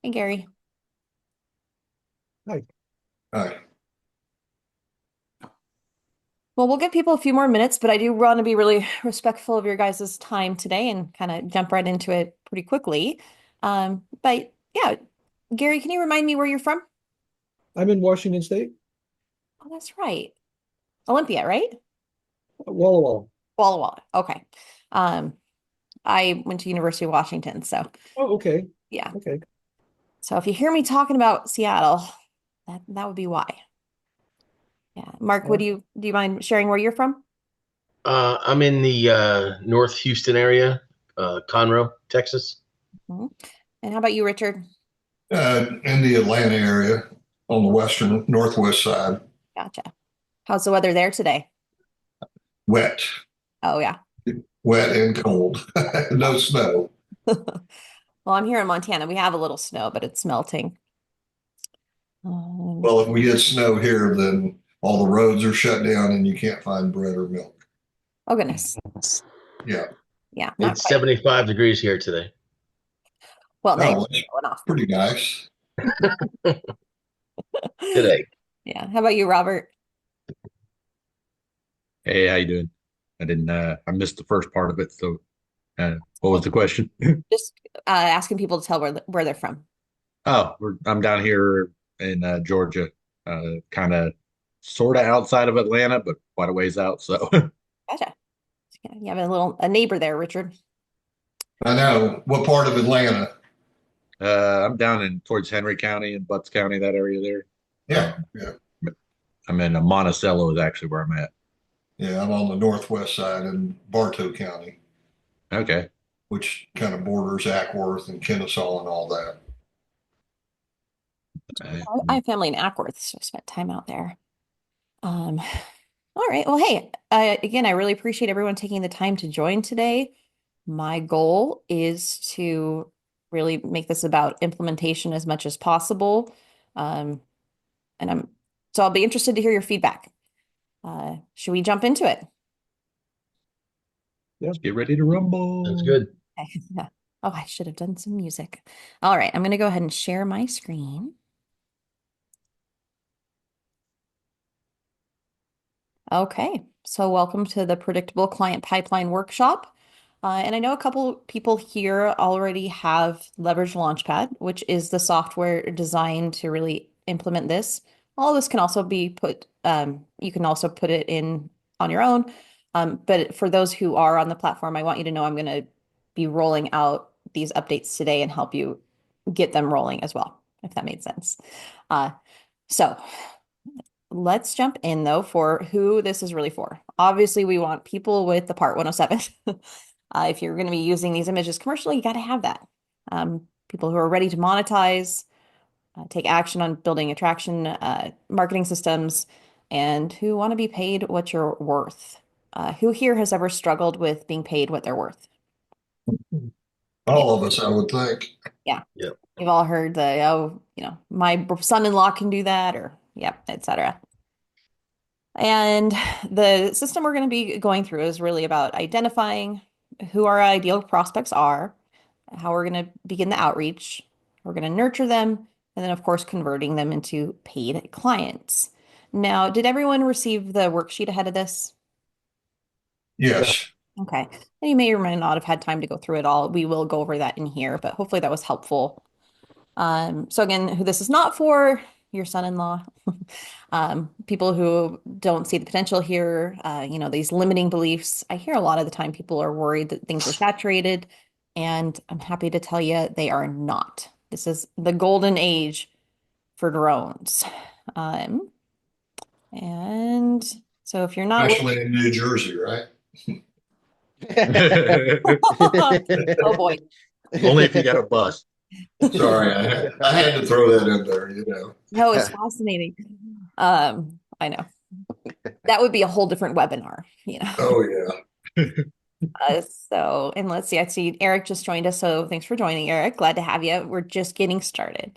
Hey, Gary. Hi. Hi. Well, we'll give people a few more minutes, but I do want to be really respectful of your guys' time today and kind of jump right into it pretty quickly. But yeah, Gary, can you remind me where you're from? I'm in Washington State. Oh, that's right. Olympia, right? Walla Walla. Walla Walla. Okay. Um, I went to University of Washington, so Oh, okay. yeah. Okay. So if you hear me talking about Seattle, that would be why. Yeah. Mark, Yeah. do you mind sharing where you're from? I'm in the North Houston area, Conroe, Texas. Mhm. And how about you, Richard? In the Atlanta area on the western northwest side. Gotcha. How's the weather there today? Wet, Oh, yeah. wet and cold. No snow. Well, I'm here in Montana. We have a little snow, but it's melting. Um, Well, if we get snow here, then all the roads are shut down and you can't find bread or milk. oh goodness. Yeah. Yeah, not It's quite. 75 degrees here today. Well, nice. Oh, well, that's Going off. pretty nice. Today. Yeah. How about you, Robert? Hey, how you doing? I missed the first part of it. So, what was Well, the question? just asking people to tell where they're from. I'm down here in Georgia, kind of sort of outside of Atlanta, but quite a ways out. So, Gotcha. Yeah, you have a neighbor there, Richard. I know. What part of Atlanta? I'm down in towards Henry County and Butts County, that area there. Yeah. Um, Yeah. but I'm in Monticello is actually where I'm at. Yeah. I'm on the northwest side in Bartow County, Okay. which kind of borders Ackworth and Kennesaw and all that. Uh, I have family in Ackworth, so I spent time out there. Um, all right. Well, hey, again, I really appreciate everyone taking the time to join today. My goal is to really make this about implementation as much as possible. Um, and so I'll be interested to hear your feedback. Should we jump into it? Yeah. let's get ready to That's rumble. good. Yeah. Oh, I should have done some music. All right, I'm going to go ahead and share my screen. Okay, so welcome to the Predictable Client Pipeline Workshop. And I know a couple people here already have Leverage Launchpad, which is the software designed to really implement this. All this can also be you can also put it in on your own. But for those who are on the platform, I want you to know I'm going to be rolling out these updates today and help you get them rolling as well, if that made sense. Uh, so let's jump in though for who this is really for. Obviously, we want people with the Part 107. If you're going to be using these images commercially, you got to have that. People who are ready to monetize, take action on building attraction, marketing systems, and who want to be paid what you're worth. Who here has ever struggled with being paid what they're worth? Yeah, All of us, I would think. yeah. Yep. You've all heard my son-in-law can do that, or yep, etc. And the system we're going to be going through is really about identifying who our ideal prospects are, how we're going to begin the outreach, we're going to nurture them, and then, of course, converting them into paid clients. Now, did everyone receive the worksheet ahead of this? Yes. Okay. And you may or may not have had time to go through it all. We will go over that in here, but hopefully that was helpful. So again, who this is not for, your son-in-law, people who don't see the potential here, these limiting beliefs. I hear a lot of the time people are worried that things are saturated, and I'm happy to tell you they are not. This is the golden age for drones. Um, and so if you're not with, Especially in New Jersey, right? oh boy, Only if you got a bus. Sorry, I had to throw that in there, no, it's fascinating. I know that would be a whole different webinar, you know. Oh, yeah. And let's see. I see Eric just joined us. So thanks for joining, Eric. Glad to have you. We're just getting started.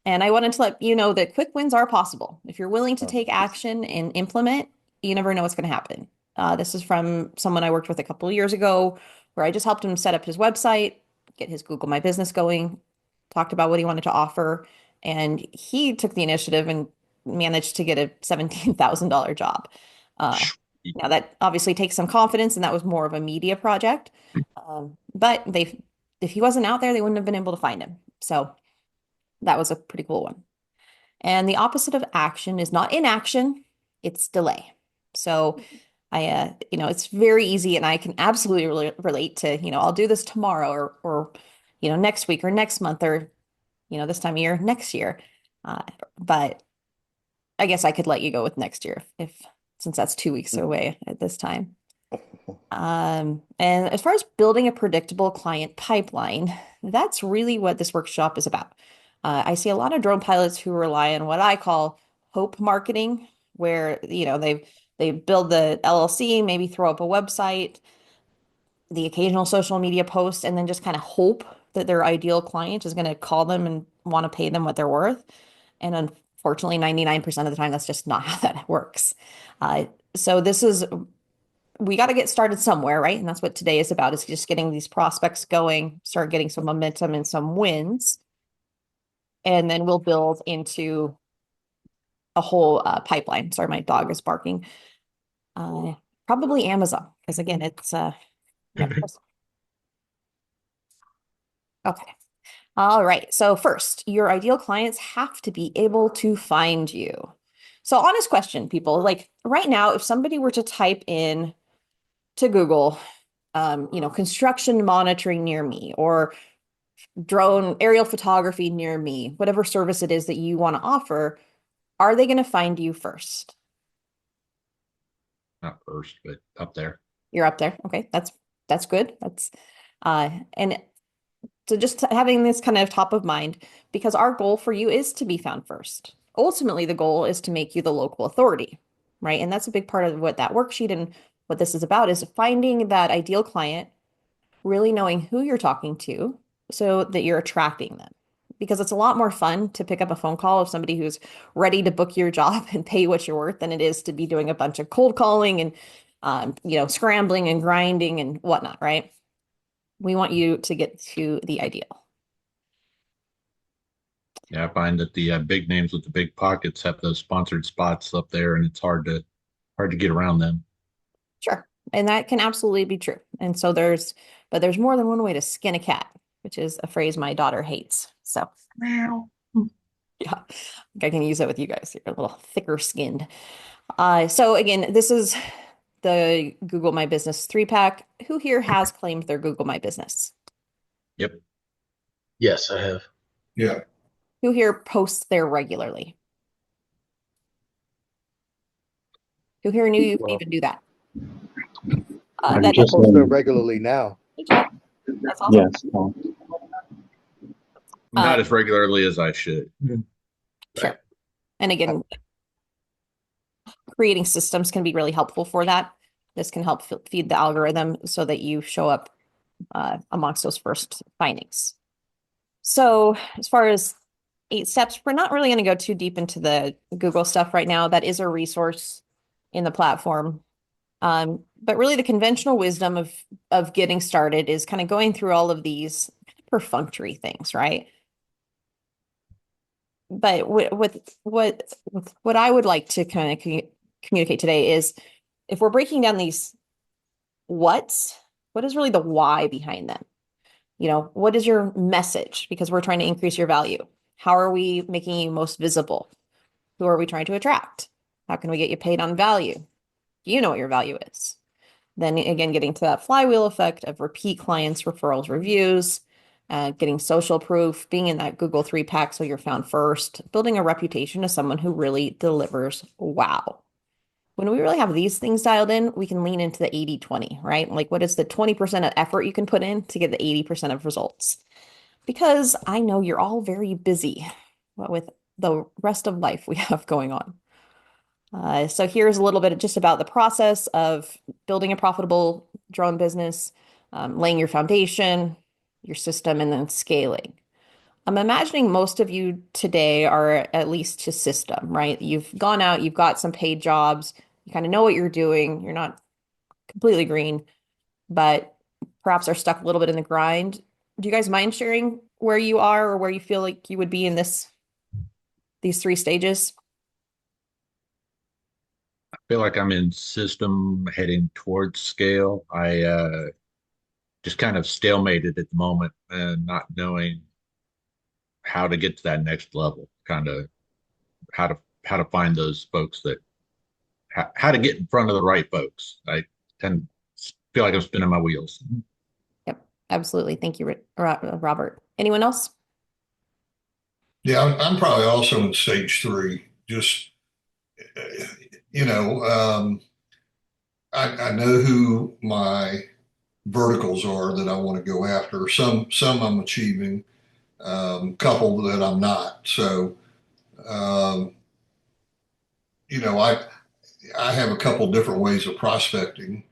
And I wanted to let you know that quick wins are possible. If you're willing to take action and implement, you never know what's going to happen. This is from someone I worked with a couple of years ago, where I just helped him set up his website, get his Google My Business going. talked about what he wanted to offer, and he took the initiative and managed to get a $17,000 job. Now that obviously takes some confidence, and that was more of a media project. But if he wasn't out there, they wouldn't have been able to find him. So that was a pretty cool one. And the opposite of action is not inaction, it's delay. So it's very easy, and I can absolutely relate to, I'll do this tomorrow or next week or next month or, this time of year, next year. But I guess I could let you go with next year if since that's 2 weeks away at this time. And as far as building a predictable client pipeline, that's really what this workshop is about. I see a lot of drone pilots who rely on what I call hope marketing, where they build the LLC, maybe throw up a website, the occasional social media post, and then just kind of hope that their ideal client is going to call them and want to pay them what they're worth. And unfortunately, 99% of the time, that's just not how that works. So we got to get started somewhere, right? And that's what today is about, is just getting these prospects going, start getting some momentum and some wins. And then we'll build into a whole pipeline. Sorry, my dog is barking. Probably Amazon, because again, it's yeah. Okay. All right. So first, your ideal clients have to be able to find you. So honest question, people, like right now, if somebody were to type in to Google, construction monitoring near me or drone aerial photography near me, whatever service it is that you want to offer, are they going to find you first? Not first, but up there. You're up there. Okay. That's good. And so just having this kind of top of mind, because our goal for you is to be found first. Ultimately, the goal is to make you the local authority, right? And that's a big part of what that worksheet and what this is about, is finding that ideal client, really knowing who you're talking to so that you're attracting them. Because it's a lot more fun to pick up a phone call of somebody who's ready to book your job and pay you what you're worth than it is to be doing a bunch of cold calling and scrambling and grinding and whatnot, right? We want you to get to the ideal. Yeah, I find that the big names with the big pockets have those sponsored spots up there, and it's hard to get around them. Sure. And that can absolutely be true. And so but there's more than one way to skin a cat, which is a phrase my daughter hates. So, Meow. yeah, I can use that with you guys. You're a little thicker skinned. So again, this is the Google My Business 3-pack. Who here has claimed their Google My Business? Yep. Yes, I have. Yeah. Who here posts there regularly? Who here knew you could even do that? I'm That just Post there regularly now. that's awesome. yes. Not as regularly as I should. Sure. And again, creating systems can be really helpful for that. This can help feed the algorithm so that you show up amongst those first findings. So as far as 8 steps, we're not really going to go too deep into the Google stuff right now. That is a resource in the platform. But really the conventional wisdom of getting started is kind of going through all of these perfunctory things, right? But what I would like to kind of communicate today is, if we're breaking down these what is really the why behind them? What is your message? Because we're trying to increase your value. How are we making you most visible? Who are we trying to attract? How can we get you paid on value? Do you know what your value is? Then again, getting to that flywheel effect of repeat clients, referrals, reviews, getting social proof, being in that Google 3-pack so you're found first, building a reputation as someone who really delivers wow. When we really have these things dialed in, we can lean into the 80-20, right? Like, what is the 20% of effort you can put in to get the 80% of results? Because I know you're all very busy with the rest of life we have going on. So here's a little bit just about the process of building a profitable drone business, laying your foundation, your system, and then scaling. I'm imagining most of you today are at least to system, right? You've gone out, you've got some paid jobs, you kind of know what you're doing. You're not completely green, but perhaps are stuck a little bit in the grind. Do you guys mind sharing where you are or where you feel like you would be in these three stages? I feel like I'm in system heading towards scale. I just kind of stalemated at the moment and not knowing how to get to that next level, kind of how to find those folks that how to get in front of the right folks. I tend to feel like I'm spinning my wheels. Yep, absolutely. Thank you, Robert. Anyone else? Yeah, I'm probably also in stage three. Just, uh, you know, I know who my verticals are that I want to go after. Some I'm achieving, couple that I'm not. So, um, you know, I have a couple different ways of prospecting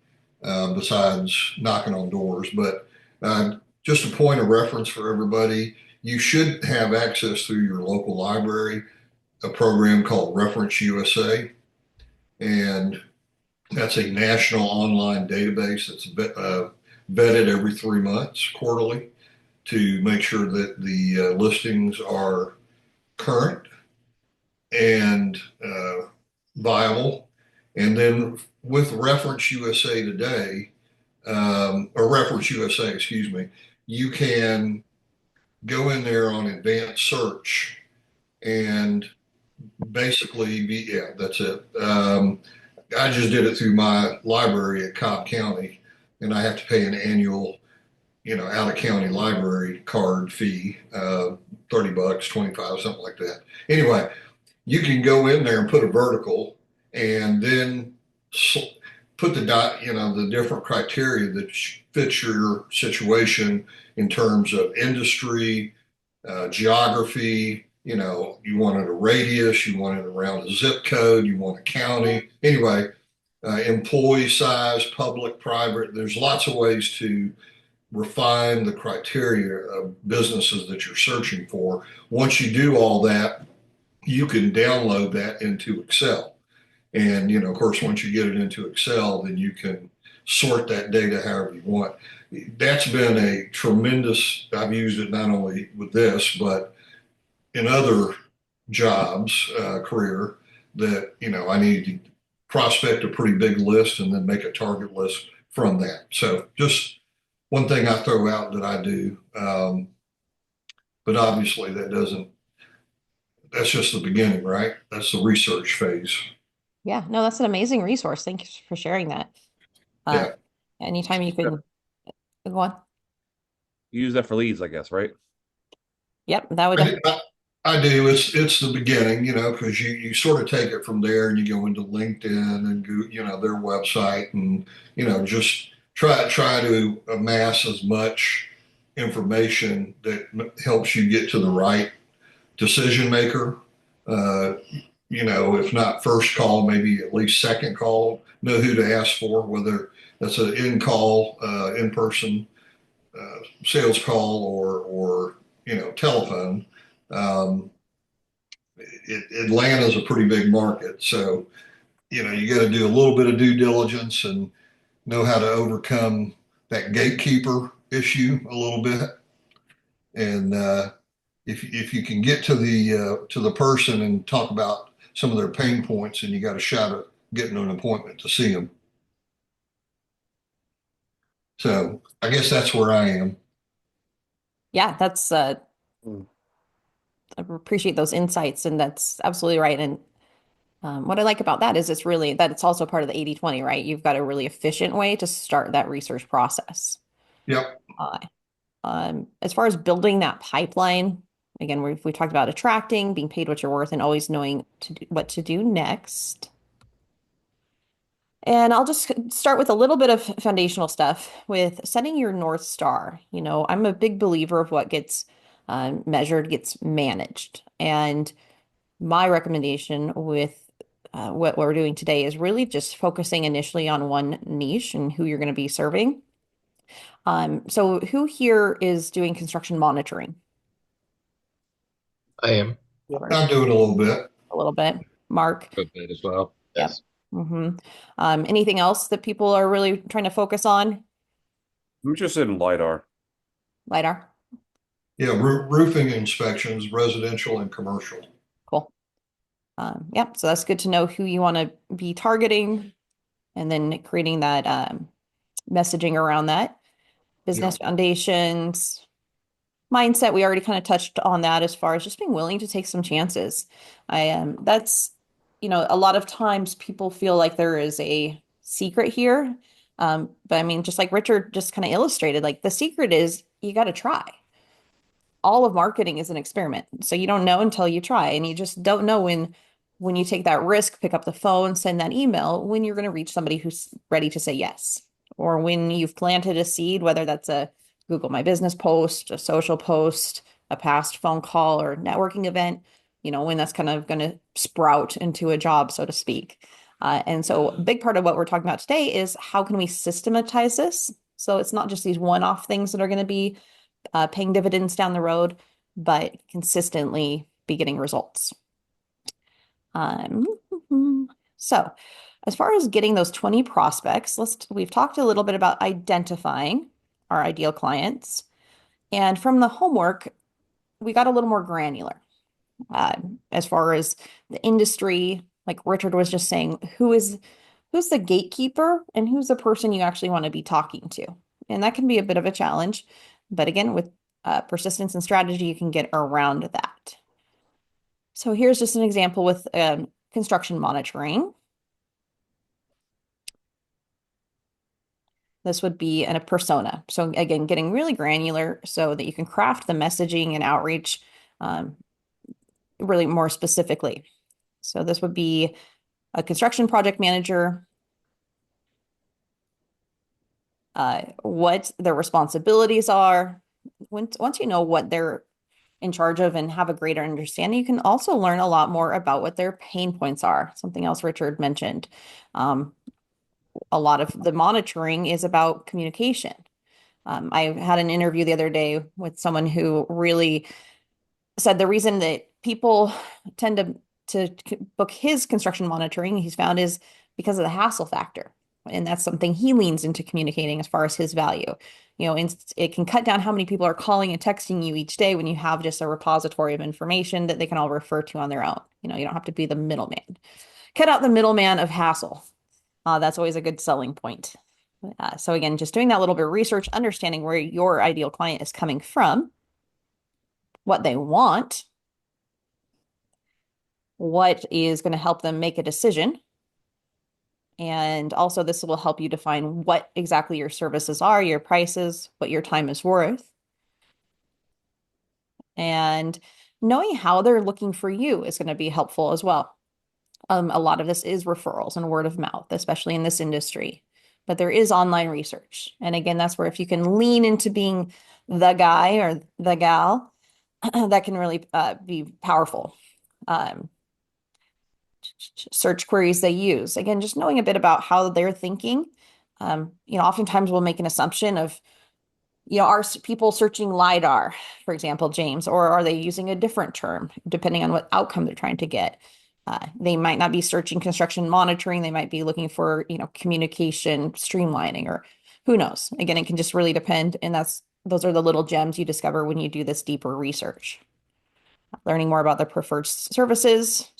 besides knocking on doors. But just a point of reference for everybody, you should have access through your local library, a program called Reference USA. And that's a national online database that's vetted every 3 months quarterly to make sure that the listings are current and viable. And then with Reference USA Today, or Reference USA, excuse me, you can go in there on advanced search and basically be, yeah, that's it. I just did it through my library at Cobb County, and I have to pay an annual, out of county library card fee, $30, 25, something like that. Anyway, you can go in there and put a vertical and then put the different criteria that fits your situation in terms of industry, geography. You wanted a radius, you wanted around a zip code, you want a county. Anyway, employee size, public, private. There's lots of ways to refine the criteria of businesses that you're searching for. Once you do all that, you can download that into Excel. And, of course, once you get it into Excel, then you can sort that data however you want. That's been a tremendous, I've used it not only with this, but in other jobs, career that, I need to prospect a pretty big list and then make a target list from that. So just one thing I throw out that I do. But obviously that's just the beginning, right? That's the research phase. Yeah, no, that's an amazing resource. Thank you for sharing that. Uh, Yeah. anytime you can go on. You use that for leads, I guess, right? Yep, that would I do. It's the beginning, because you sort of take it from there and you go into LinkedIn and go, their website and just try to amass as much information that helps you get to the right decision maker. Uh, if not first call, maybe at least second call. Know who to ask for, whether that's an in call, in person sales call or telephone. Um, Atlanta's a pretty big market, so you got to do a little bit of due diligence and know how to overcome that gatekeeper issue a little bit. And if you can get to the person and talk about some of their pain points, and you got a shot at getting an appointment to see them. So I guess that's where I am. yeah, that's I appreciate those insights, and that's absolutely right. And what I like about that is it's also part of the 80/20, right? You've got a really efficient way to start that research process. Yep. Uh, as far as building that pipeline, again, we talked about attracting, being paid what you're worth, and always knowing what to do next. And I'll just start with a little bit of foundational stuff with setting your North Star. I'm a big believer of what gets measured gets managed. And my recommendation with what we're doing today is really just focusing initially on one niche and who you're going to be serving. So who here is doing construction monitoring? I am. I'm doing a little bit. A little bit. Mark? A bit as well. Yep. Yes. Anything else that people are really trying to focus on? I'm interested in LiDAR. LiDAR? Yeah, roofing inspections, residential and commercial. Cool. Yep, so that's good to know who you want to be targeting and then creating that messaging around that. Yeah. Business foundations, mindset, we already kind of touched on that as far as just being willing to take some chances. That's, a lot of times people feel like there is a secret here. But I mean, just like Richard just kind of illustrated, like the secret is you got to try. All of marketing is an experiment. So you don't know until you try, and you just don't know when you take that risk, pick up the phone, send that email, when you're going to reach somebody who's ready to say yes. Or when you've planted a seed, whether that's a Google My Business post, a social post, a past phone call or networking event, when that's kind of going to sprout into a job, so to speak. And so a big part of what we're talking about today is how can we systematize this? So it's not just these one-off things that are going to be paying dividends down the road, but consistently be getting results. Um, so as far as getting those 20 prospects, we've talked a little bit about identifying our ideal clients. And from the homework, we got a little more granular as far as the industry, like Richard was just saying, who's the gatekeeper and who's the person you actually want to be talking to. And that can be a bit of a challenge. But again, with persistence and strategy, you can get around that. So here's just an example with construction monitoring. This would be a persona. So again, getting really granular so that you can craft the messaging and outreach really more specifically. So this would be a construction project manager, what their responsibilities are. Once you know what they're in charge of and have a greater understanding, you can also learn a lot more about what their pain points are. Something else Richard mentioned. A lot of the monitoring is about communication. I had an interview the other day with someone who really said the reason that people tend to book his construction monitoring, he's found, is because of the hassle factor. And that's something he leans into communicating as far as his value. It can cut down how many people are calling and texting you each day when you have just a repository of information that they can all refer to on their own. You don't have to be the middleman. Cut out the middleman of hassle. That's always a good selling point. So again, just doing that little bit of research, understanding where your ideal client is coming from, what they want, what is going to help them make a decision. And also this will help you define what exactly your services are, your prices, what your time is worth. And knowing how they're looking for you is going to be helpful as well. A lot of this is referrals and word of mouth, especially in this industry. But there is online research. And again, that's where if you can lean into being the guy or the gal, that can really be powerful. Search queries they use. Again, just knowing a bit about how they're thinking. Oftentimes we'll make an assumption of, are people searching LiDAR, for example, James, or are they using a different term, depending on what outcome they're trying to get? They might not be searching construction monitoring. They might be looking for, communication streamlining, or who knows? Again, it can just really depend. And those are the little gems you discover when you do this deeper research. Learning more about their preferred services.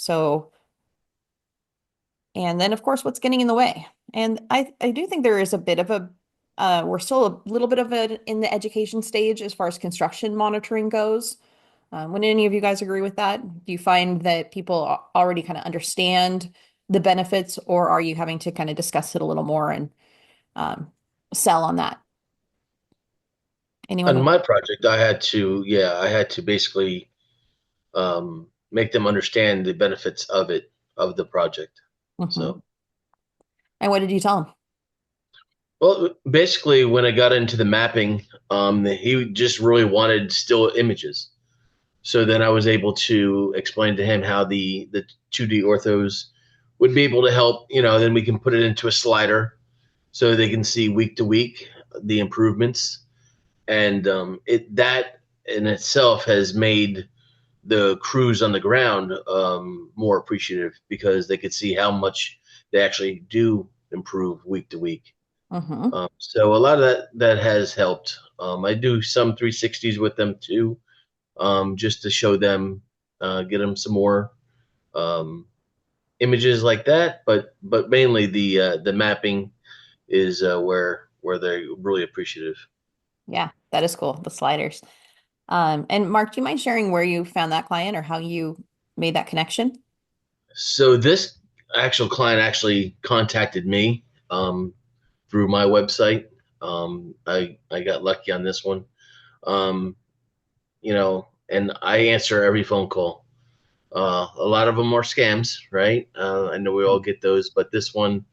And then, of course, what's getting in the way. And I do think there is a bit of we're still a little bit of in the education stage as far as construction monitoring goes. Would any of you guys agree with that? Do you find that people already kind of understand the benefits, or are you having to kind of discuss it a little more and sell on that? On Anyone? my project, I had to basically make them understand the benefits of the project. Mhm. So, And what did you tell them? well, basically, when I got into the mapping, he just really wanted still images. So then I was able to explain to him how the 2D orthos would be able to help. Then we can put it into a slider so they can see week to week the improvements, and that in itself has made the crews on the ground more appreciative because they could see how much they actually do improve week to week. Mhm. So a lot of that has helped. I do some 360s with them too, just to show them, get them some more um, images like that. But mainly the mapping is where they're really appreciative. Yeah, that is cool. The sliders. And Mark, do you mind sharing where you found that client or how you made that connection? So this actual client actually contacted me through my website. I got lucky on this one. Um, and I answer every phone call. A lot of them are scams, right? I know we all get those, but this one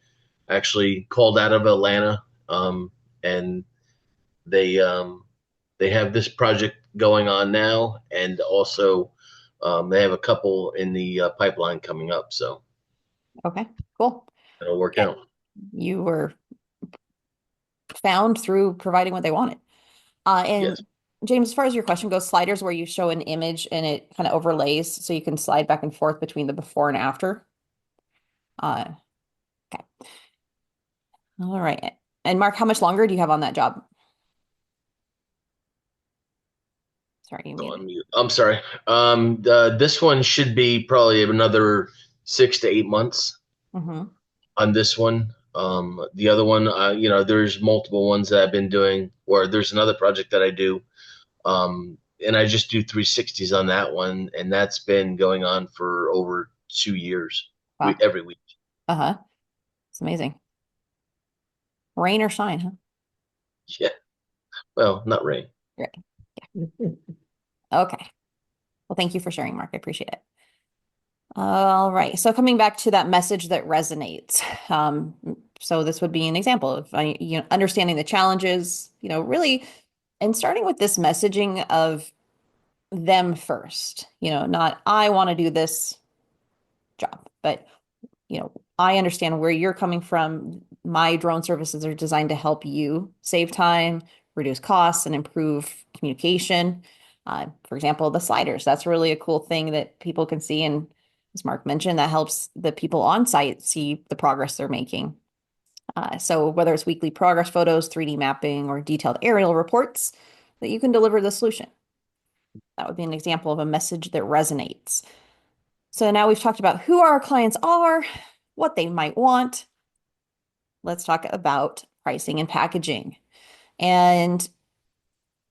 actually called out of Atlanta, and they they have this project going on now, and also they have a couple in the pipeline coming up, so Okay, cool. it'll work Yeah, out. you were found through providing what they wanted. Yes. And James, as far as your question goes, sliders where you show an image and it kind of overlays so you can slide back and forth between the before and after. Uh, okay. All right. And Mark, how much longer do you have on that job? Sorry, you Oh, muted. I'm sorry. This one should be probably another 6 to 8 months Mm-hmm. on this one. The other one, there's multiple ones that I've been doing, or there's another project that I do, and I just do 360s on that one, and that's been going on for over 2 years, Wow. every week. Uh-huh. It's amazing. Rain or shine, huh? Yeah. Well, not rain. Right. Okay. Well, thank you for sharing, Mark. I appreciate it. All right. So coming back to that message that resonates. So this would be an example of understanding the challenges, really, and starting with this messaging of them first, not I want to do this job, but I understand where you're coming from. My drone services are designed to help you save time, reduce costs, and improve communication. For example, the sliders, that's really a cool thing that people can see. And as Mark mentioned, that helps the people on site see the progress they're making. So whether it's weekly progress photos, 3D mapping, or detailed aerial reports, that you can deliver the solution. That would be an example of a message that resonates. So now we've talked about who our clients are, what they might want. Let's talk about pricing and packaging. And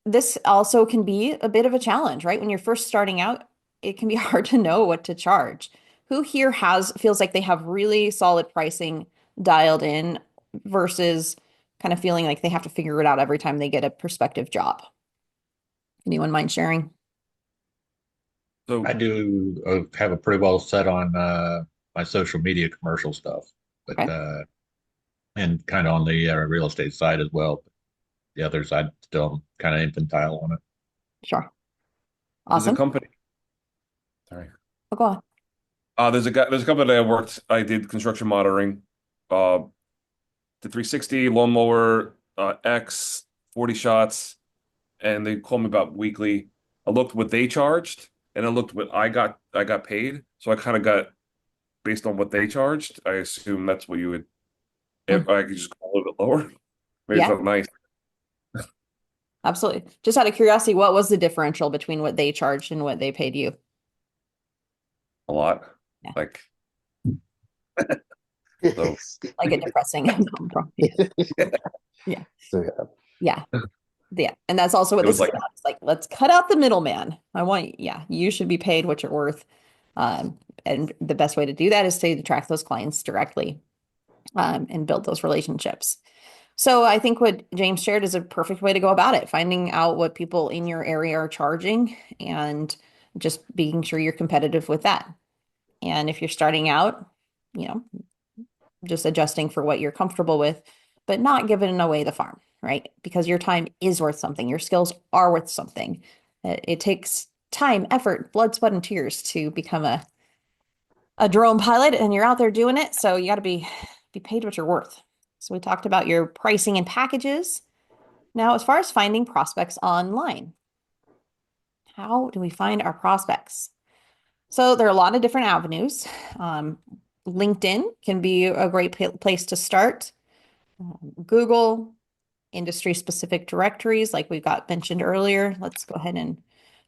this also can be a bit of a challenge, right? When you're first starting out, it can be hard to know what to charge. Who here feels like they have really solid pricing dialed in versus kind of feeling like they have to figure it out every time they get a prospective job? Anyone mind sharing? So I do have a pretty well set on my social media commercial stuff, but Okay, and kind of on the real estate side as well. The other side still kind of infantile on it. sure. there's a Awesome. company. Sorry. Oh, go on. There's a company that I did construction monitoring. The 360 lawnmower X 40 shots, and they called me about weekly. I looked what they charged, and I looked what I got paid. So I kind of got based on what they charged. I assume that's what you would. If Mm, I could just go a little bit lower, maybe it's yeah, not nice. absolutely. Just out of curiosity, what was the differential between what they charged and what they paid you? A lot. Yeah, Like so. like a depressing number. Yeah. So, yeah. Yeah. Yeah. And that's also what It this was is like about. It's like, let's cut out the middleman. Yeah, you should be paid what you're worth. And the best way to do that is to attract those clients directly, and build those relationships. So I think what James shared is a perfect way to go about it, finding out what people in your area are charging and just being sure you're competitive with that. And if you're starting out, you know, just adjusting for what you're comfortable with, but not giving away the farm, right? Because your time is worth something. Your skills are worth something. It takes time, effort, blood, sweat, and tears to become a drone pilot, and you're out there doing it. So you got to be paid what you're worth. So we talked about your pricing and packages. Now, as far as finding prospects online, how do we find our prospects? So there are a lot of different avenues. Um, LinkedIn can be a great place to start. Google, industry specific directories, like we got mentioned earlier. Let's go ahead and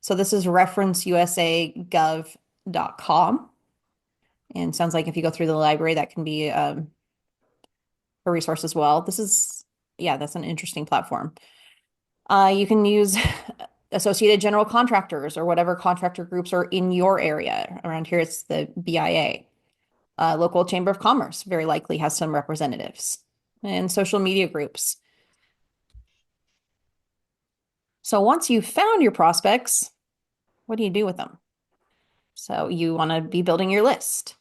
So this is referenceusagov.com. And sounds like if you go through the library, that can be a resource as well. Yeah, that's an interesting platform. You can use Associated General Contractors or whatever contractor groups are in your area. Around here, it's the BIA. Local Chamber of Commerce very likely has some representatives, and social media groups. So once you've found your prospects, what do you do with them? So you want to be building your list.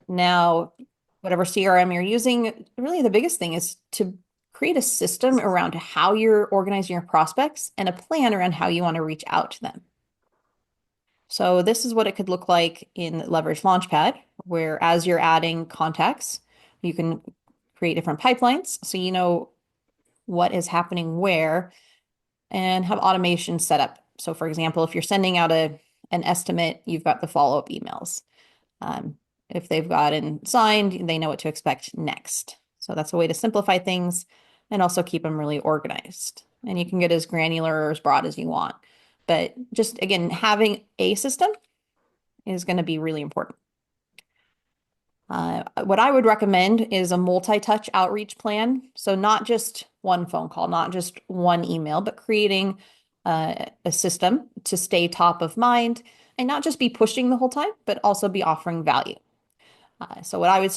Now, whatever CRM you're using, really the biggest thing is to create a system around how you're organizing your prospects and a plan around how you want to reach out to them. So this is what it could look like in Leverage Launchpad, where as you're adding contacts, you can create different pipelines so you know what is happening where and have automation set up. So for example, if you're sending out an estimate, you've got the follow-up emails. If they've gotten signed, they know what to expect next. So that's a way to simplify things and also keep them really organized. And you can get as granular or as broad as you want. But just again, having a system is going to be really important. What I would recommend is a multi-touch outreach plan. So not just one phone call, not just one email, but creating a system to stay top of mind and not just be pushing the whole time, but also be offering value. So what I would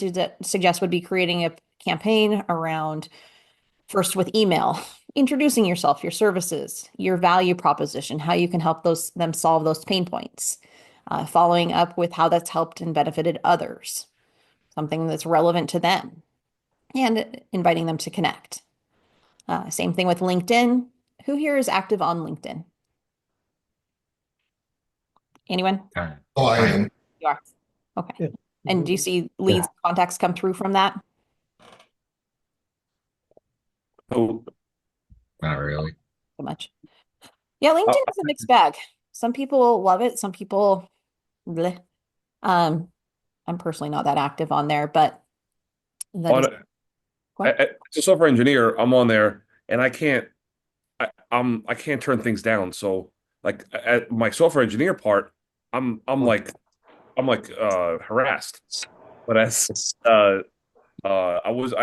suggest would be creating a campaign around first with email, introducing yourself, your services, your value proposition, how you can help them solve those pain points, following up with how that's helped and benefited others, something that's relevant to them, and inviting them to connect. Same thing with LinkedIn. Who here is active on LinkedIn? Anyone? Oh, I am. You are. Okay. Yeah. And do you see leads, contacts come through from that? Oh, Not really. So much. Yeah, LinkedIn is a mixed bag. Some people love it, some people bleh. I'm personally not that active on there, but that is what? as a software engineer, I'm on there and I can't turn things down. So like at my software engineer part, I'm like harassed. But as I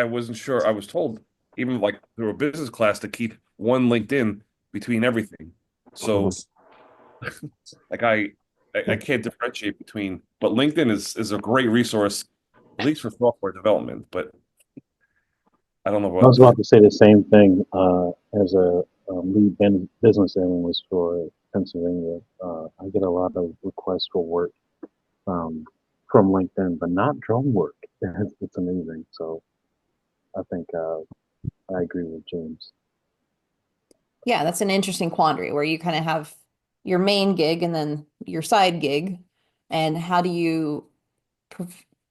wasn't sure. I was told even like through a business class to keep one LinkedIn between everything. So like I can't differentiate between, but LinkedIn is a great resource, at least for software development. But I don't know I was about about to say the same thing as a lead business analyst for Pennsylvania. I get a lot of requests for work um, from LinkedIn, but not drone work. It's amazing. So I think I agree with James. Yeah, that's an interesting quandary where you kind of have your main gig and then your side gig, and how do you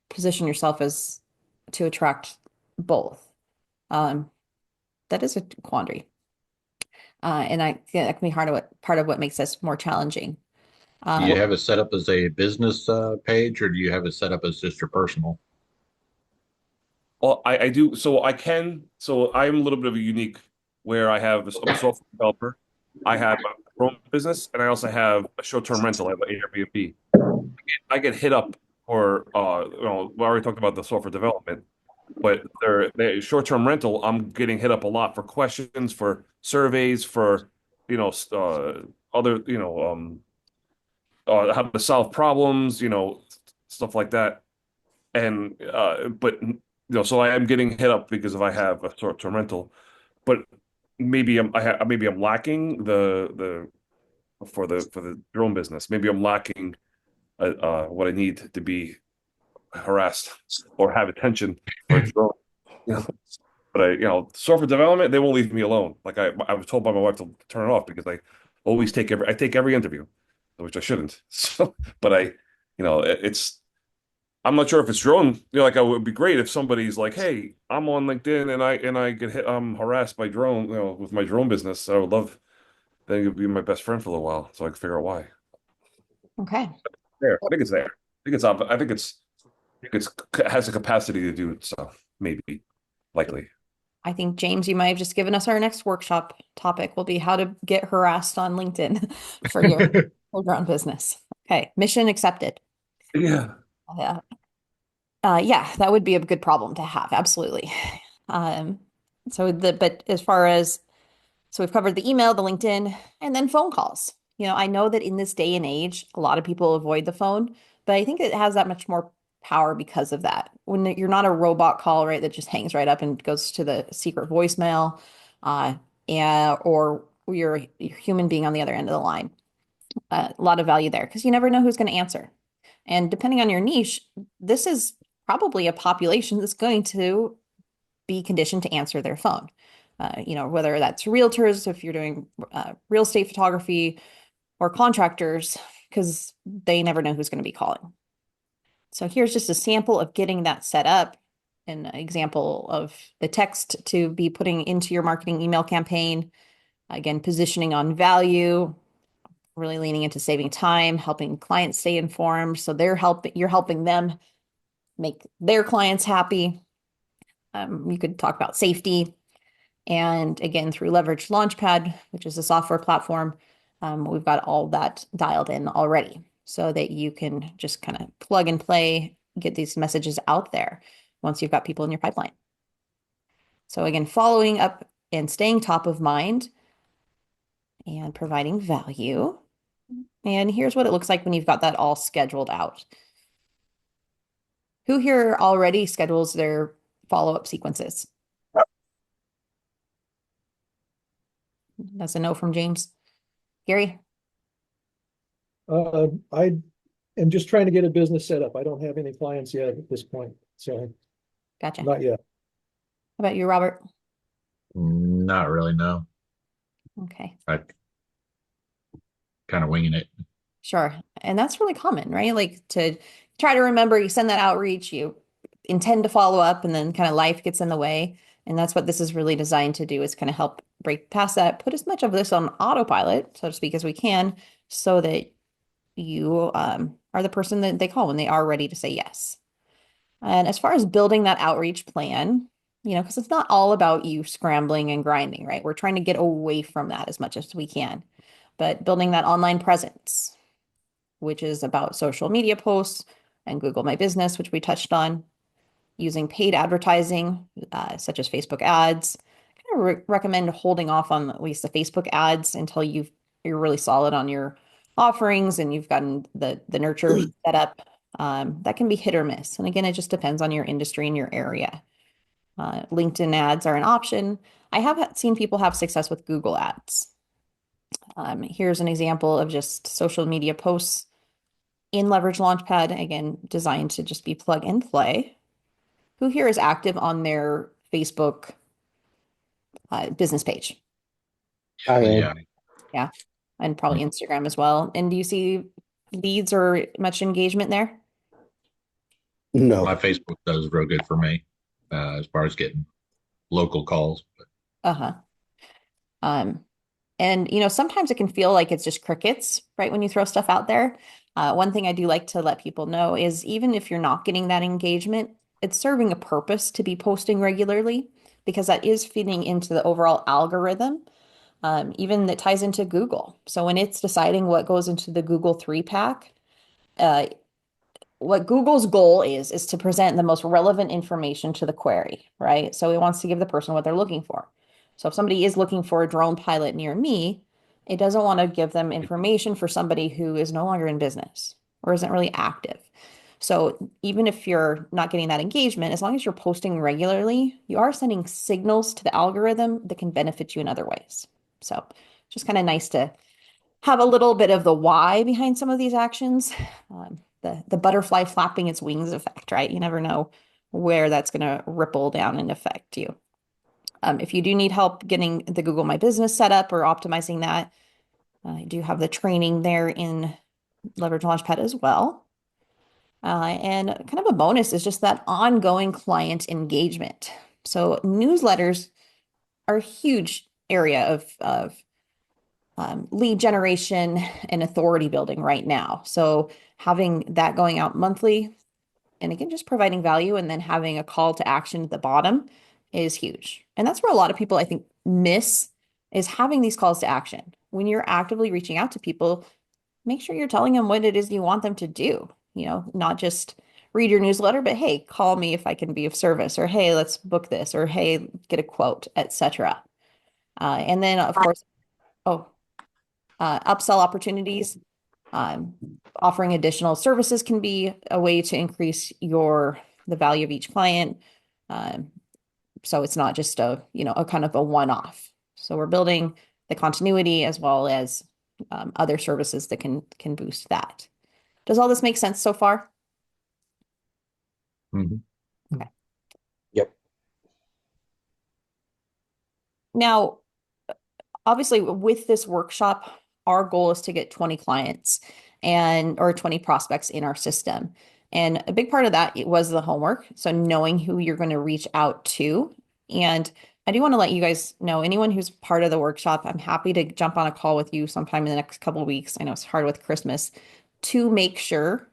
position yourself as to attract both? Um, that is a quandary. And that can be part of what makes this more challenging. Do you have it set up as a business page, or do you have it set up as just your personal? well, I do so I can so I'm a little bit of a unique where I'm a software developer. I have a own business and I also have a short-term rental. I have an Airbnb. I get hit up for we already talked about the software development, but the short-term rental, I'm getting hit up a lot for questions, for surveys, for other how to solve problems, stuff like that. And but so I am getting hit up because if I have a short-term rental, but maybe I'm lacking the drone business. Maybe I'm lacking what I need to be harassed or have attention for a drone. You know, but software development, they won't leave me alone. Like I was told by my wife to turn it off because I take every interview, which I shouldn't. So, but it's I'm not sure if it's drone. Like it would be great if somebody's like, "Hey, I'm on LinkedIn and I get hit, I'm harassed by drone, with my drone business. I would love then you'd be my best friend for a little while, so I can figure out why." Okay. There, I think it's there. I think it's up. I think it has the capacity to do it. So maybe, likely. I think, James, you might have just given us our next workshop topic will be how to get harassed on LinkedIn for your Hold your own business. Okay, mission accepted. Yeah. Yeah. Yeah, that would be a good problem to have. Absolutely. Um, but as far as, so we've covered the email, the LinkedIn, and then phone calls. I know that in this day and age, a lot of people avoid the phone, but I think it has that much more power because of that. When you're not a robot call, right, that just hangs right up and goes to the secret voicemail, uh, or you're a human being on the other end of the line. A lot of value there because you never know who's going to answer. And depending on your niche, this is probably a population that's going to be conditioned to answer their phone. Whether that's realtors, if you're doing real estate photography, or contractors, because they never know who's going to be calling. So here's just a sample of getting that set up, an example of the text to be putting into your marketing email campaign. Again, positioning on value, really leaning into saving time, helping clients stay informed. So you're helping them make their clients happy. You could talk about safety. And again, through Leverage Launchpad, which is a software platform, we've got all that dialed in already so that you can just kind of plug and play, get these messages out there once you've got people in your pipeline. So again, following up and staying top of mind and providing value. And here's what it looks like when you've got that all scheduled out. Who here already schedules their follow-up sequences? That's a no from James. Gary? I am just trying to get a business set up. I don't have any clients yet at this point, so Gotcha. How not yet. about you, Robert? Not really, no. Okay. I kind of winging it. Sure. And that's really common, right? Like to try to remember, you send that outreach, you intend to follow up, and then kind of life gets in the way. And that's what this is really designed to do is kind of help break past that, put as much of this on autopilot, so to speak, as we can, so that you are the person that they call when they are ready to say yes. And as far as building that outreach plan, because it's not all about you scrambling and grinding, right? We're trying to get away from that as much as we can. But building that online presence, which is about social media posts and Google My Business, which we touched on, using paid advertising, such as Facebook ads. I kind of recommend holding off on at least the Facebook ads until you're really solid on your offerings and you've gotten the nurture set up. That can be hit or miss. And again, it just depends on your industry and your area. LinkedIn ads are an option. I have seen people have success with Google ads. Here's an example of just social media posts in Leverage Launchpad, again, designed to just be plug and play. Who here is active on their Facebook business page? I am. Yeah. Yeah. And probably Instagram as well. And do you see leads or much engagement there? No. My Facebook does real good for me as far as getting local calls. Uh-huh. Um, and sometimes it can feel like it's just crickets, right? When you throw stuff out there. One thing I do like to let people know is even if you're not getting that engagement, it's serving a purpose to be posting regularly because that is feeding into the overall algorithm. Even that ties into Google. So when it's deciding what goes into the Google 3-pack, uh, what Google's goal is to present the most relevant information to the query, right? So it wants to give the person what they're looking for. So if somebody is looking for a drone pilot near me, it doesn't want to give them information for somebody who is no longer in business or isn't really active. So even if you're not getting that engagement, as long as you're posting regularly, you are sending signals to the algorithm that can benefit you in other ways. So just kind of nice to have a little bit of the why behind some of these actions. The butterfly flapping its wings effect, right? You never know where that's going to ripple down and affect you. If you do need help getting the Google My Business set up or optimizing that, I do have the training there in Leverage Launchpad as well. And kind of a bonus is just that ongoing client engagement. So newsletters are a huge area of lead generation and authority building right now. So having that going out monthly, and again, just providing value and then having a call to action at the bottom is huge. And that's where a lot of people, I think, miss is having these calls to action. When you're actively reaching out to people, make sure you're telling them what it is you want them to do. Not just read your newsletter, but hey, call me if I can be of service, or hey, let's book this, or hey, get a quote, etc. And then, of course, oh, upsell opportunities. Um, Offering additional services can be a way to increase the value of each client. Um, so it's not just a kind of a one-off. So we're building the continuity as well as other services that can boost that. Does all this make sense so far? Mhm. Okay. Yep. Now, obviously, with this workshop, our goal is to get 20 clients or 20 prospects in our system. And a big part of that was the homework. So knowing who you're going to reach out to. And I do want to let you guys know, anyone who's part of the workshop, I'm happy to jump on a call with you sometime in the next couple of weeks. I know it's hard with Christmas, to make sure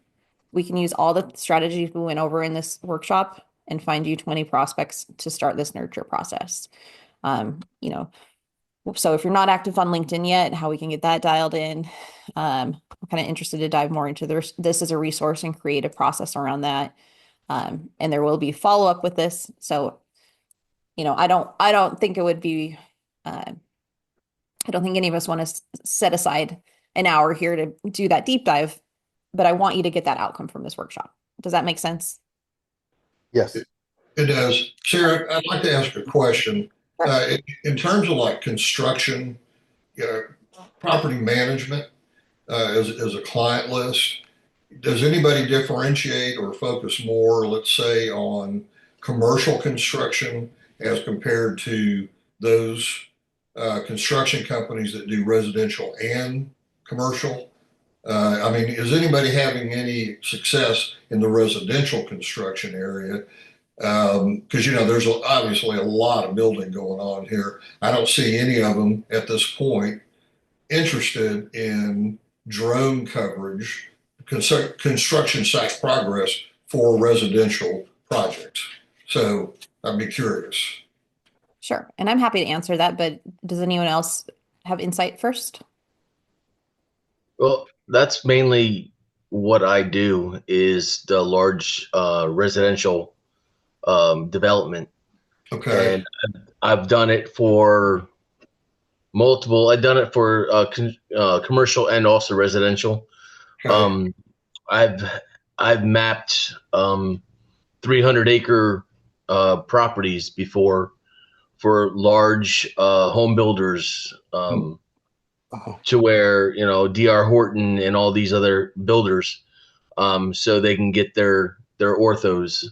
we can use all the strategies we went over in this workshop and find you 20 prospects to start this nurture process. Um, you know, so if you're not active on LinkedIn yet, how we can get that dialed in. I'm kind of interested to dive more into this as a resource and create a process around that. And there will be follow up with this. So, I don't think it would be, I don't think any of us want to set aside an hour here to do that deep dive, but I want you to get that outcome from this workshop. Does that make sense? Yes. It does. Sarah, I'd like to ask a question. Sure. In terms of like construction, property management, as a client list, does anybody differentiate or focus more, let's say, on commercial construction as compared to those construction companies that do residential and commercial? I mean, is anybody having any success in the residential construction area? Because there's obviously a lot of building going on here. I don't see any of them at this point interested in drone coverage, construction site progress for residential projects. So I'd be curious. Sure. And I'm happy to answer that, but does anyone else have insight first? Well, that's mainly what I do is the large residential development, Okay. and I've done it for multiple. I've done it for commercial and also residential. Okay. Um, I've I've mapped 300-acre properties before for large home builders, Oh, to where D.R. Horton and all these other builders, so they can get their orthos.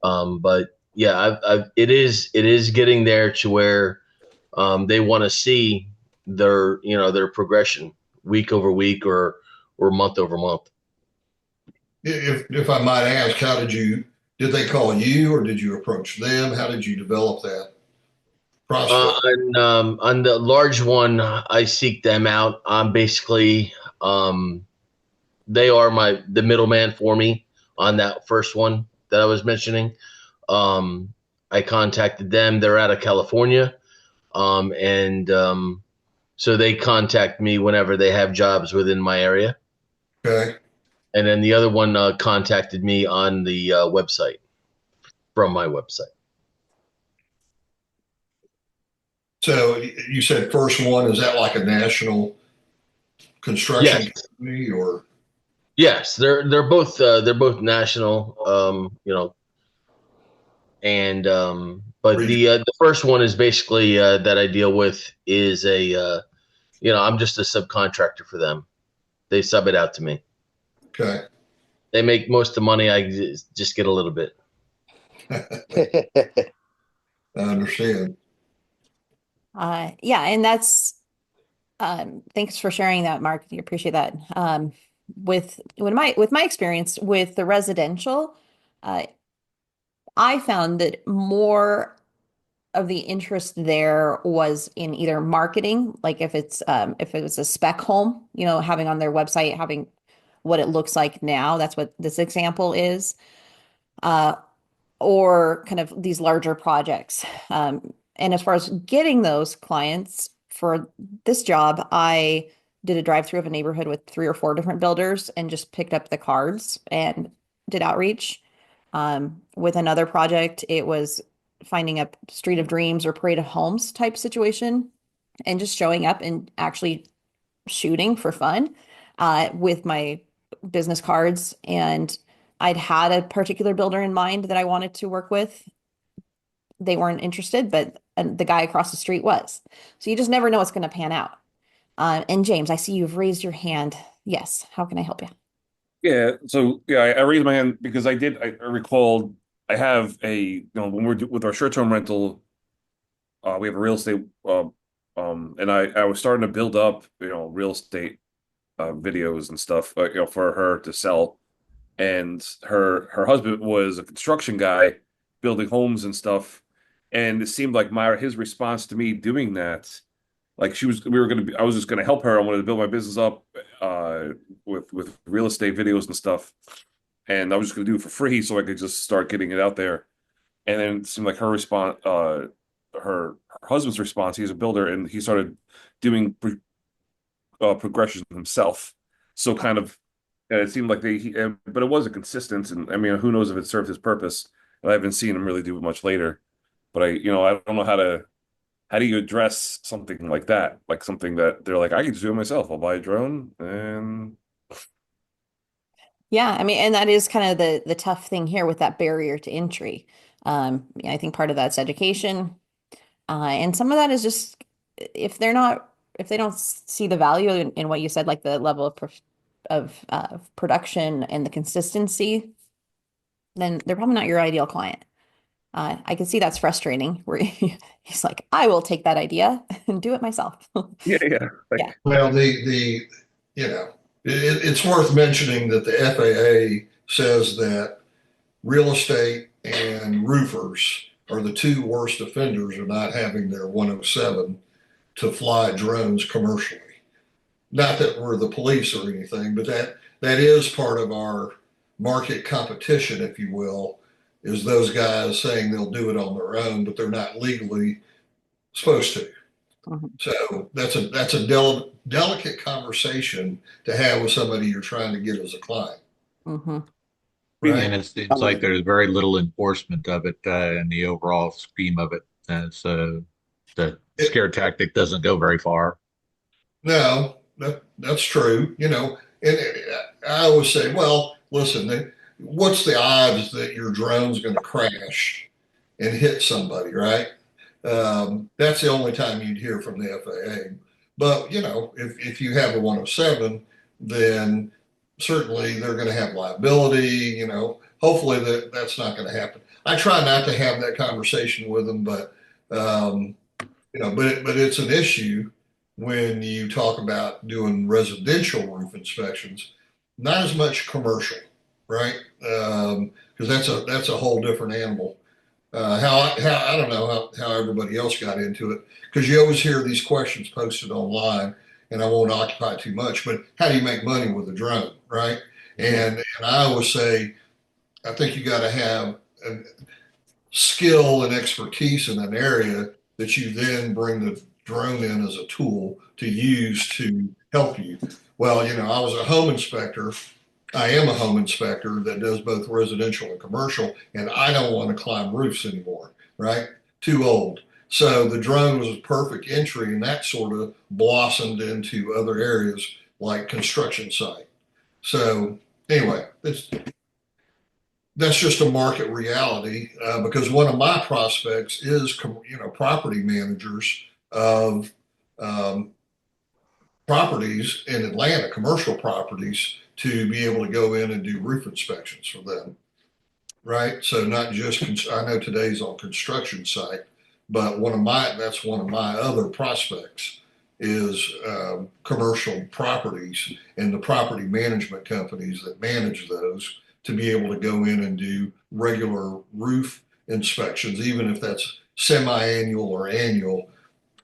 But yeah, it is getting there to where they want to see their progression week over week or month over month. If I might ask, did they call you or did you approach them? How did you develop that prospect? On the large one, I seek them out. I'm basically, they are the middleman for me on that first one that I was mentioning. Um, I contacted them. They're out of California, and so they contact me whenever they have jobs within my area. Okay. And then the other one contacted me on the website, from my website. So you said first one, is that like a national Yes, construction company or? yes, they're both national, and but Region? the first one is basically that I deal with is I'm just a subcontractor for them. They sub it out to me. Okay. They make most of the money. I just get a little bit. I understand. Yeah, and thanks for sharing that, Mark. I appreciate that. With my experience with the residential, uh, I found that more of the interest there was in either marketing, like if it was a spec home, having on their website, having what it looks like now. That's what this example is. Uh, or kind of these larger projects. And as far as getting those clients for this job, I did a drive through of a neighborhood with 3 or 4 different builders and just picked up the cards and did outreach. With another project, it was finding a street of dreams or parade of homes type situation and just showing up and actually shooting for fun with my business cards. And I'd had a particular builder in mind that I wanted to work with. They weren't interested, but the guy across the street was. So you just never know what's going to pan out. And James, I see you've raised your hand. Yes, how can I help you? Yeah, so yeah, I raised my hand because I recalled I have when with our short-term rental, we have a real estate, and I was starting to build up, real estate videos and stuff, for her to sell. And her husband was a construction guy, building homes and stuff. And it seemed like his response to me doing that, like I was just gonna help her. I wanted to build my business up, with real estate videos and stuff, and I was just gonna do it for free so I could just start getting it out there. And then it seemed like her husband's response. He's a builder, and he started doing progression himself. So kind of, it seemed like but it wasn't consistent. And I mean, who knows if it served his purpose? And I haven't seen him really do it much later. But I don't know how do you address something like that? Like something that they're like, I can just do it myself. I'll buy a drone and Yeah, I mean, and that is kind of the tough thing here with that barrier to entry. Yeah, I think part of that's education, and some of that is just if they don't see the value in what you said, like the level of production and the consistency, then they're probably not your ideal client. I can see that's frustrating. Where he's like, I will take that idea and do it myself. yeah. Yeah. Well, it's worth mentioning that the FAA says that real estate and roofers are the two worst offenders of not having their 107 to fly drones commercially. Not that we're the police or anything, but that is part of our market competition, if you will, is those guys saying they'll do it on their own, but they're not legally supposed to. Mhm. So that's a delicate conversation to have with somebody you're trying to get as a client, Mhm. right? And it seems like there's very little enforcement of it in the overall scheme of it. So the It, scare tactic doesn't go very far. no, that's true. And I always say, well, listen, what's the odds that your drone's going to crash and hit somebody, right? That's the only time you'd hear from the FAA. But if you have a 107, then certainly they're going to have liability. Hopefully that's not going to happen. I try not to have that conversation with them, but um, but it's an issue when you talk about doing residential roof inspections, not as much commercial, right? Because that's a whole different animal. How I don't know how everybody else got into it because you always hear these questions posted online, and I won't occupy too much. But how do you make money with a drone, right? And I always say I think you got to have a skill and expertise in an area that you then bring the drone in as a tool to use to help you. Well, I was a home inspector. I am a home inspector that does both residential and commercial, and I don't want to climb roofs anymore, right? Too old. So the drone was a perfect entry, and that sort of blossomed into other areas like construction site. So anyway, that's just a market reality because one of my prospects is property managers of um, properties in Atlanta, commercial properties, to be able to go in and do roof inspections for them, right? So not just I know today's on construction site, but that's one of my other prospects is commercial properties and the property management companies that manage those to be able to go in and do regular roof inspections, even if that's semi-annual or annual,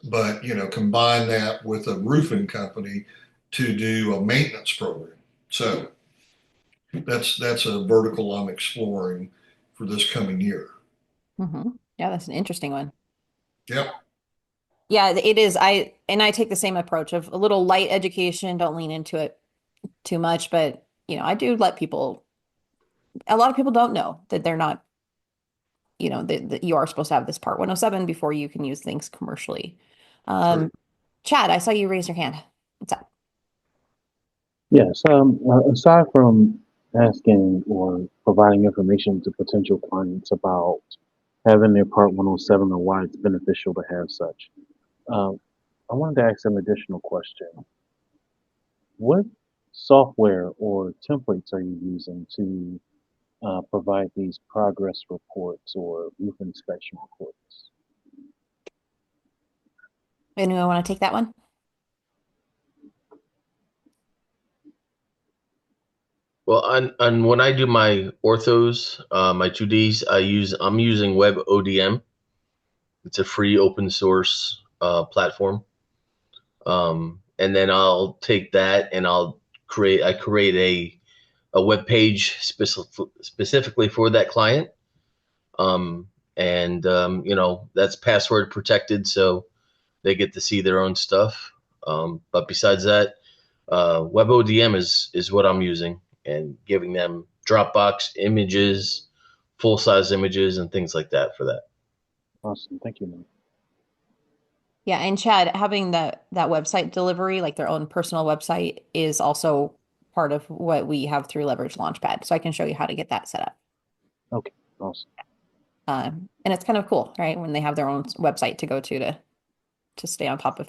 but combine that with a roofing company to do a maintenance program. So that's a vertical I'm exploring for this coming year. Yeah, that's an interesting one. Yep. Yeah, it is. I take the same approach of a little light education, don't lean into it too much, but I do let people, a lot of people don't know that they're not, that you are supposed to have this Part 107 before you can use things commercially. True. Chad, I saw you raise your hand. What's up? Yes. Aside from asking or providing information to potential clients about having their Part 107 or why it's beneficial to have such, um, I wanted to ask an additional question. What software or templates are you using to provide these progress reports or roof inspection reports? Anyone want to take that one? Well, on when I do my orthos, my 2Ds, I'm using WebODM. It's a free open source platform. And then I'll take that and I create a web page specifically for that client. And that's password protected, so they get to see their own stuff. But besides that, WebODM is what I'm using and giving them Dropbox images, full size images, and things like that for that. Awesome. Thank you, man. Yeah, and Chad, having that website delivery, like their own personal website, is also part of what we have through Leverage Launchpad. So I can show you how to get that set up. Okay. Awesome. And it's kind of cool, right? When they have their own website to go to stay on top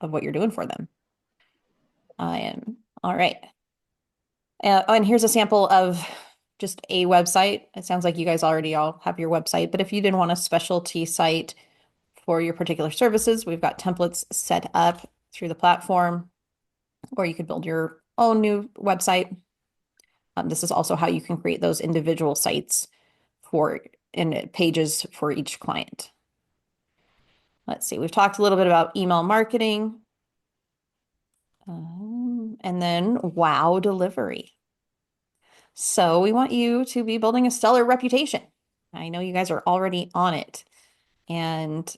of what you're doing for them. All right. And here's a sample of just a website. It sounds like you guys already all have your website, but if you didn't want a specialty site for your particular services, we've got templates set up through the platform, or you could build your own new website. This is also how you can create those individual sites and pages for each client. Let's see, we've talked a little bit about email marketing, and then wow delivery. So we want you to be building a stellar reputation. I know you guys are already on it. And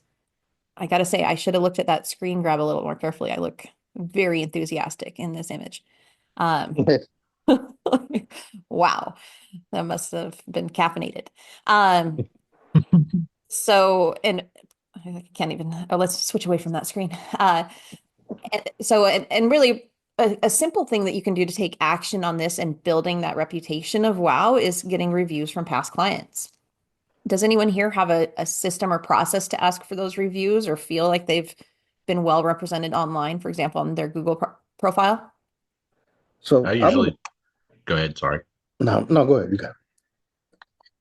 I got to say, I should have looked at that screen grab a little more carefully. I look very enthusiastic in this image. Wow, that must have been caffeinated. And I can't even, let's switch away from that screen. And really, a simple thing that you can do to take action on this and building that reputation of wow is getting reviews from past clients. Does anyone here have a system or process to ask for those reviews or feel like they've been well represented online, for example, on their Google profile? So I I would, usually go ahead. Sorry. no, go ahead. You got it.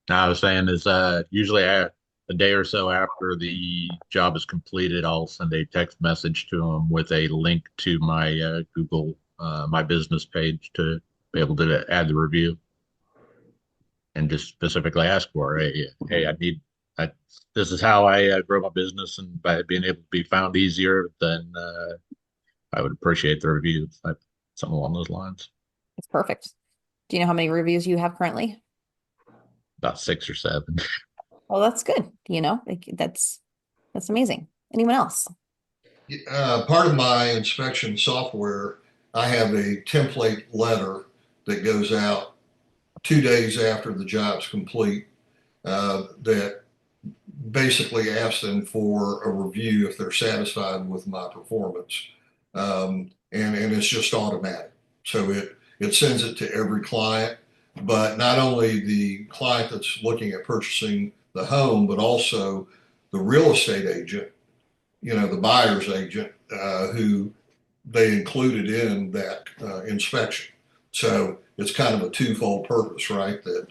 No, I was saying is usually a day or so after the job is completed, I'll send a text message to them with a link to my Google my business page to be able to add the review and just specifically ask for, hey, this is how I grow my business, and by being able to be found easier, then I would appreciate the reviews, something along those lines. It's perfect. Do you know how many reviews you have currently? About 6 or 7. Oh, that's good. Like that's amazing. Anyone else? Part of my inspection software, I have a template letter that goes out 2 days after the job's complete, that basically asks them for a review if they're satisfied with my performance. And it's just automatic. So it sends it to every client, but not only the client that's looking at purchasing the home, but also the real estate agent, the buyer's agent, who they included in that inspection. So it's kind of a twofold purpose, right? That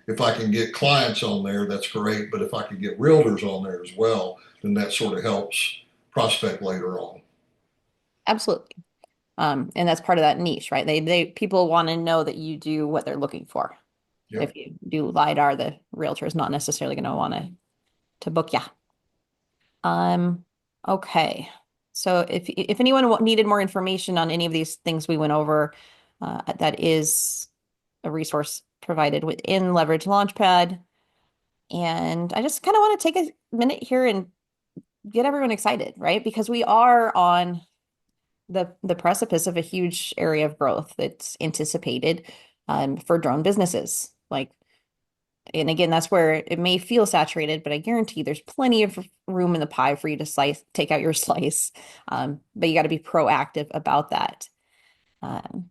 if I can get clients on there, that's great. But if I can get realtors on there as well, then that sort of helps prospect later on. Absolutely. And that's part of that niche, right? People want to know that you do what they're looking for. Yep. If you do LiDAR, the realtor is not necessarily going to want to book you. Okay. So if anyone needed more information on any of these things we went over, that is a resource provided within Leverage Launchpad. And I just kind of want to take a minute here and get everyone excited, right? Because we are on the precipice of a huge area of growth that's anticipated for drone businesses. Like, and again, that's where it may feel saturated, but I guarantee there's plenty of room in the pie for you to take out your slice. But you got to be proactive about that. Um,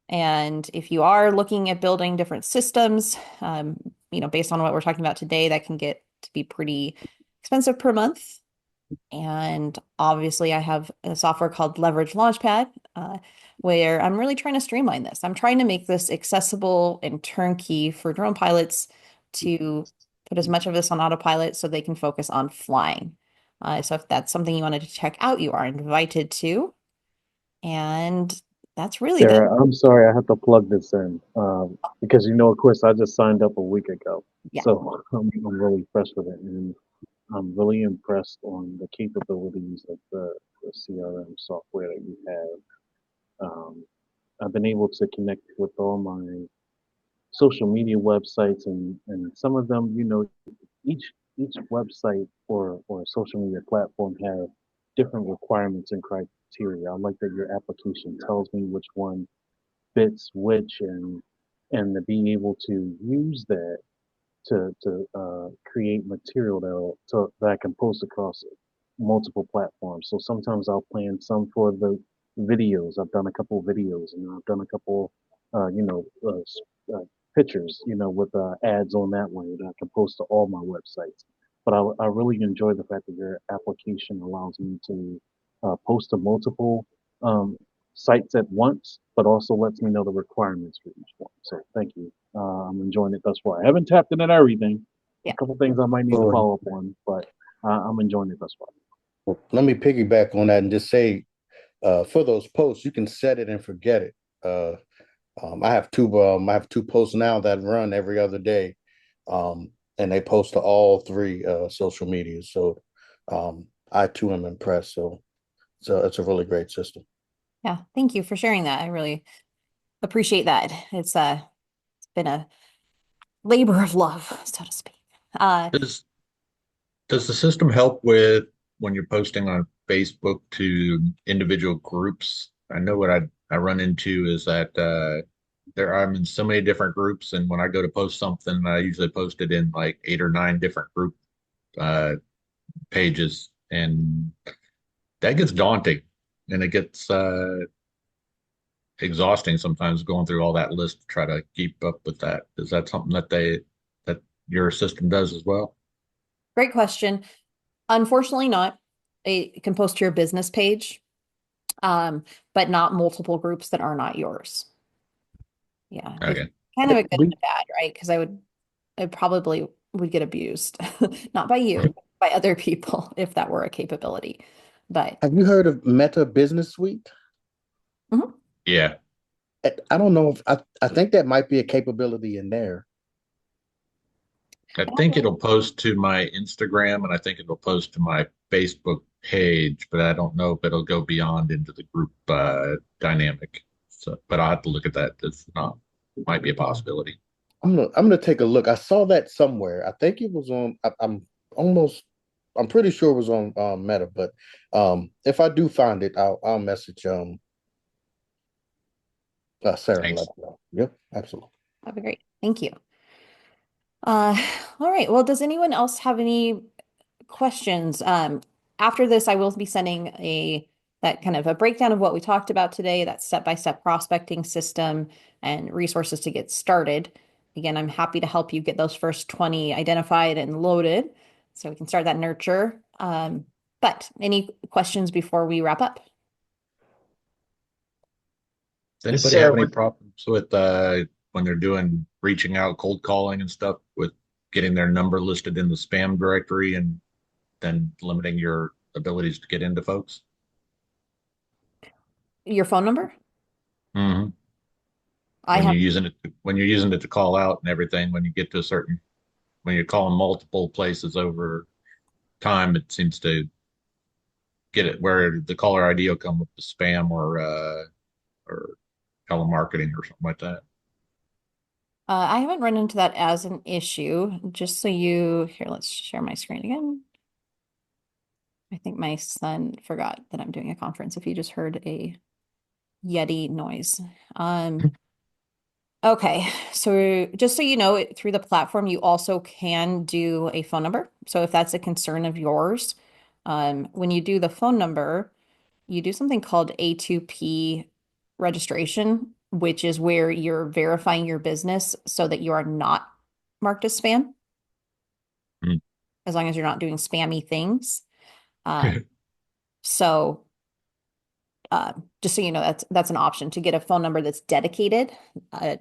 and if you are looking at building different systems, based on what we're talking about today, that can get to be pretty expensive per month. And obviously, I have a software called Leverage Launchpad, where I'm really trying to streamline this. I'm trying to make this accessible and turnkey for drone pilots to put as much of this on autopilot so they can focus on flying. So if that's something you wanted to check out, you are invited to. And that's really the, Sarah, I'm sorry, I have to plug this in because of course, I just signed up a week ago, yeah. so I'm really fresh with it, and I'm really impressed on the capabilities of the CRM software that you have. I've been able to connect with all my social media websites, and some of them, each website or social media platform have different requirements and criteria. I like that your application tells me which one fits which, and to be able to use that to create material that I can post across multiple platforms. So sometimes I'll plan some for the videos. I've done a couple of videos, and I've done a couple, pictures, with ads on that one that I can post to all my websites. But I really enjoy the fact that your application allows me to post to multiple sites at once, but also lets me know the requirements for each one. So thank you. I'm enjoying it thus far. I haven't tapped in everything. Yeah. A couple things I might need to Well, follow up on, but I'm enjoying it thus far. let me piggyback on that and just say, for those posts, you can set it and forget it. I have two posts now that run every other day, and they post to all three social medias. So I too am impressed. So it's a really great system. Yeah. Thank you for sharing that. I really appreciate that. It's been a labor of love, so to speak. Does does the system help with when you're posting on Facebook to individual groups? I know what I run into is that I'm in so many different groups, and when I go to post something, I usually post it in like 8 or 9 different group uh, pages, and that gets daunting, and it gets exhausting sometimes going through all that list to try to keep up with that. Is that something that your system does as well? Great question. Unfortunately, not. It can post to your business page, um, but not multiple groups that are not yours. Yeah, it's Okay. kind of a good and We a bad, right? Because I probably would get abused, not by you, by other people, if that were a capability. But Have you heard of Meta Business Suite? mhm. Yeah. I don't know if I think that might be a capability in there. I think it'll post to my Instagram and I think it'll post to my Facebook page, but I don't know if it'll go beyond into the group dynamic. So, but I'll have to look at that. It's not might be a possibility. I'm gonna take a look. I saw that somewhere. I think it was on. Almost. I'm pretty sure it was on Meta, but if I do find it, I'll message Sarah and let Thanks. her know. Yep, absolutely. That'd be great. Thank you. Uh, all right. Well, does anyone else have any questions? After this, I will be sending that kind of a breakdown of what we talked about today, that step-by-step prospecting system and resources to get started. Again, I'm happy to help you get those first 20 identified and loaded so we can start that nurture. But any questions before we wrap up? Does anybody Sarah, have any problems with when they're doing reaching out, cold calling and stuff with getting their number listed in the spam directory and then limiting your abilities to get into folks? Your phone number? Hmm. I have, When you're using it to call out and everything, when you get to a certain when you're calling multiple places over time, it seems to get it where the caller ID will come with the spam or telemarketing or something like that. I haven't run into that as an issue. Just so here, let's share my screen again. I think my son forgot that I'm doing a conference if you just heard a Yeti noise. Okay, so just so you know, through the platform, you also can do a phone number. So if that's a concern of yours, when you do the phone number, you do something called A2P registration, which is where you're verifying your business so that you are not marked as spam, Hmm. as long as you're not doing spammy things. Um, so just so you know, that's an option to get a phone number that's dedicated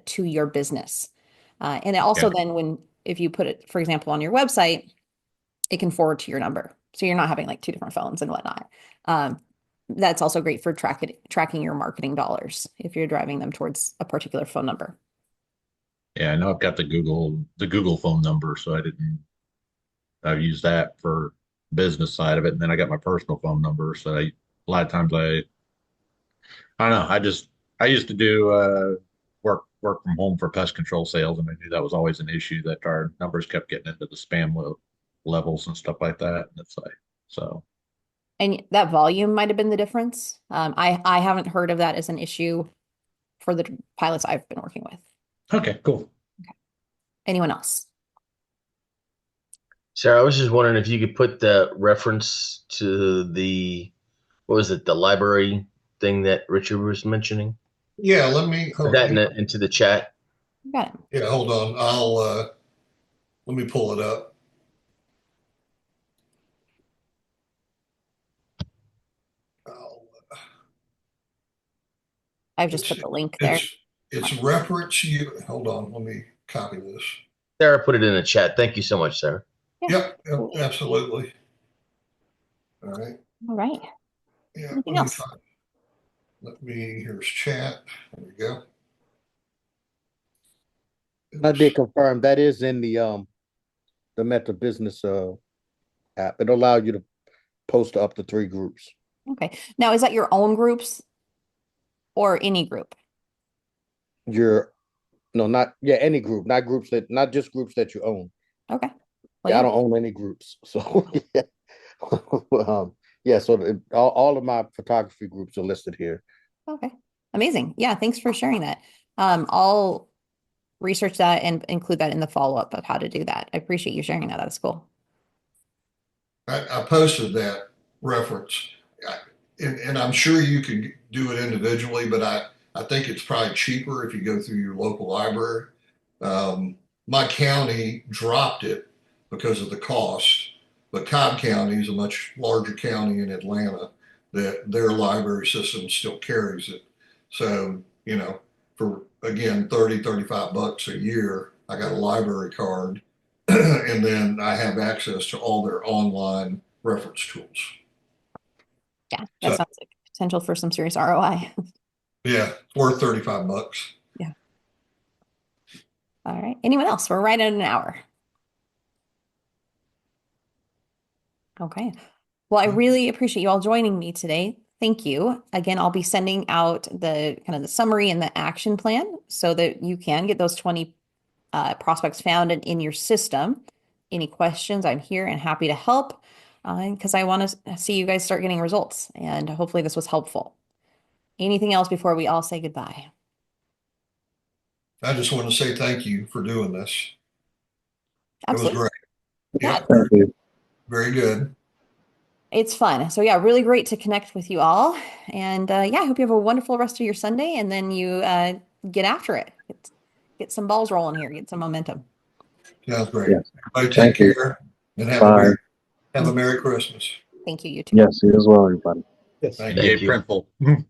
to your business. And it also Yeah. then if you put it, for example, on your website, it can forward to your number. So you're not having like two different phones and whatnot. That's also great for tracking your marketing dollars if you're driving them towards a particular phone number. Yeah, I know I've got the Google phone number, so I've used that for business side of it, and then I got my personal phone number. So a lot of times I don't know. I used to do work from home for pest control sales, and I knew that was always an issue that our numbers kept getting into the spam levels and stuff like that. And it's like so. And that volume might have been the difference. I haven't heard of that as an issue for the pilots I've been working with. Okay, cool. Anyone else? Sarah, I was just wondering if you could put the reference to what was it, the library thing that Richard was mentioning? Yeah, let me Put that into the chat. Got it. yeah, hold on. Let me pull it up. I'll, I've just put the link there. it's reference you. Hold on, let me copy this. Sarah put it in the chat. Thank you so much, Sarah. Yeah. Yep, absolutely. All right. All right. Yeah, Anything else? here's chat. There we go. I did confirm that is in the Meta Business app. It allows you to post to up to 3 groups. Okay. Now, is that your own groups or any group? Your No, not any group, not just groups that you own. Okay. Well, Yeah, I don't own any groups, so yeah. Yeah, so all of my photography groups are listed here. Okay. Amazing. Yeah, thanks for sharing that. I'll research that and include that in the follow-up of how to do that. I appreciate you sharing that. That's cool. I posted that reference, and I'm sure you can do it individually, but I think it's probably cheaper if you go through your local library. My county dropped it because of the cost, but Cobb County is a much larger county in Atlanta that their library system still carries it. So, for again, 35 bucks a year, I got a library card and then I have access to all their online reference tools. Yeah, that So, sounds like potential for some serious ROI. yeah, it's worth 35 bucks. Yeah. All right. Anyone else? We're right at an hour. Okay. Well, I really appreciate you all joining me today. Thank you. Again, I'll be sending out the kind of the summary and the action plan so that you can get those 20 prospects found in your system. Any questions, I'm here and happy to help because I want to see you guys start getting results, and hopefully this was helpful. Anything else before we all say goodbye? I just want to say thank you for doing this. Absolutely. It was great. Yeah. Yeah, Thank you. very good. It's fun. So yeah, really great to connect with you all. And yeah, I hope you have a wonderful rest of your Sunday and then you get after it. Get some balls rolling here, get some momentum. Sounds great. Yes. Everybody take Thank you. care and Bye. have a Merry Christmas. Thank you, you too. Yes, you as well, everybody. Yes. Thank Thank Yay, you. Printful.